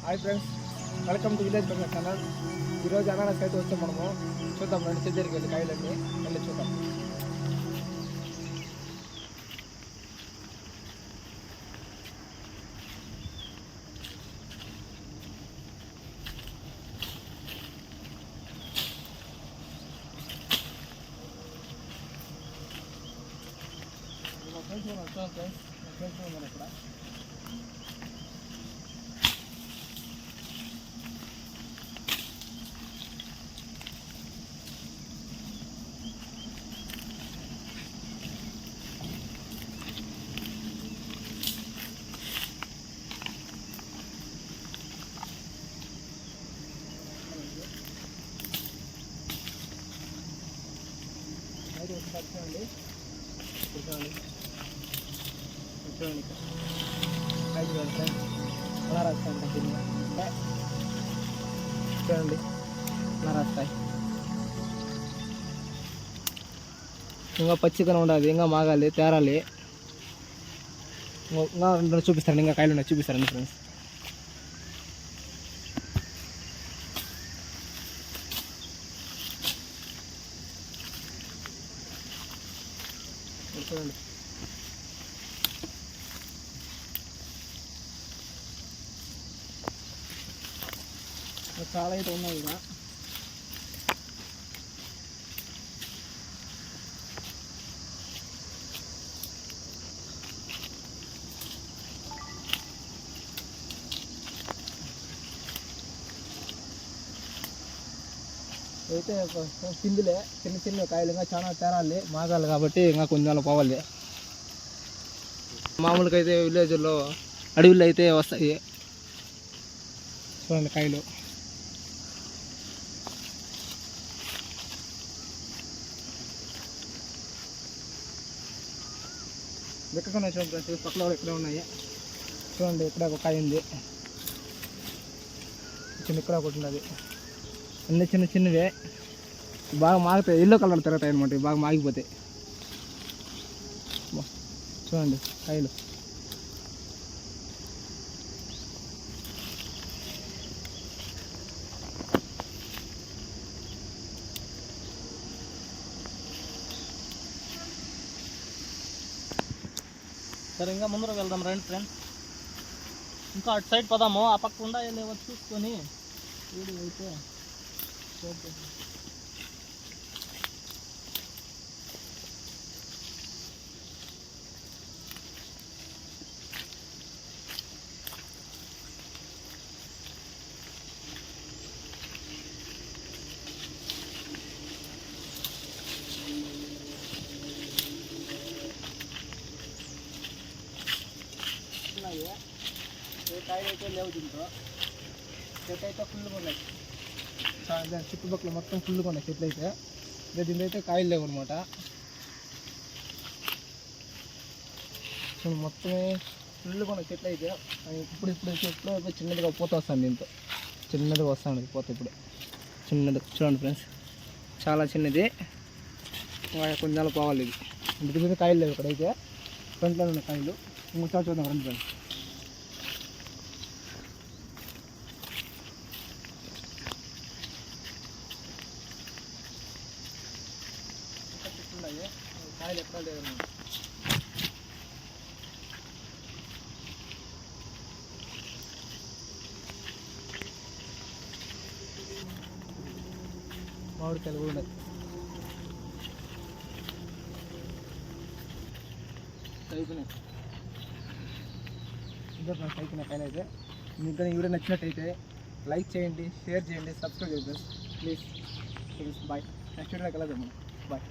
Hi friends, welcome to village పండుగ channel. ఈరోజు Ananas అయితే వచ్చాం మనము. చూద్దాం, రెండు దగ్గరికి వెళ్ళి కాయలన్నీ వెళ్ళి చూద్దాం. ఫ్రెండ్స్ మనం వచ్చాం ఫ్రెండ్స్ ఉన్నాను ఇక్కడ. చూడండి అలా రాస్తాను. చూడండి అలా రాస్తాయి. ఇంకా పచ్చిగా ఉండాలి, ఇంకా మాగాలి, తేరాలి. ఇంకా చూపిస్తారండి, ఇంకా కాయలు ఉన్నాయి చూపిస్తారండి ఫ్రెండ్స్. చూడండి చాలా అయితే ఉన్నాయి ఇక. అయితే పిందులే చిన్న చిన్న కాయలు ఇంకా చాలా తేరాలి, మాగాలి కాబట్టి ఇంకా కొంచెం పోవాలి. మామూలుగా అయితే విలేజ్లో అడవుల్లో అయితే వస్తాయి. చూడండి కాయలు ఎక్కడ చూడండి, పక్కన కూడా ఇక్కడ ఉన్నాయి. చూడండి ఇక్కడ ఒక కాయ ఉంది, ఇక్కడ ఒకటి ఉన్నది. అన్నీ చిన్న చిన్నవే, బాగా మాగుతాయి, ఎల్లో కలర్ తిరుగుతాయి అనమాట, బాగా మాగిపోతాయి. చూడండి కాయలు. సరే ఇంకా ముందర వెళ్దాం రండి ఫ్రెండ్స్. ఇంకా అటు సైడ్ పదాము, ఆ పక్క ఉండా లేవో చూసుకొని వీడియో అయితే ఏ కాయలు అయితే లేవు, దీంట్లో చెట్లు అయితే ఫుల్గా ఉన్నాయి. చుట్టుపక్కల మొత్తం ఫుల్గా ఉన్నాయి చెట్లు అయితే. దీంట్లో అయితే కాయలు లేవు అనమాట. మొత్తమే ఫుల్గా ఉన్నాయి చెట్లు అయితే. ఇప్పుడు చెట్లు చిన్నదిగా పూత వస్తుంది, దీంతో చిన్నదిగా వస్తుంది పూత. ఇప్పుడు చిన్నది చూడండి ఫ్రెండ్స్, చాలా చిన్నది, కొంచెం పోవాలి. ఇది ఇంటి మీద కాయలు లేవు ఇక్కడైతే, ఫ్రంట్లో ఉన్న కాయలు. ఇంకోసారి చూద్దాం రండి ఫ్రెండ్స్. కాయలు ఎక్కడ లేదు. మామిడికాయలు కూడా ఉన్నాయి. అయిపోయినాయి అయిపోయినాయి కాయలు అయితే. మీకు కానీ వీడియో నచ్చినట్టయితే లైక్ చేయండి, షేర్ చేయండి, సబ్స్క్రైబ్ చేయండి ప్లీజ్. బాయ్. నెక్స్ట్ వీడియోకి వెళ్ళదాం మనం. బాయ్.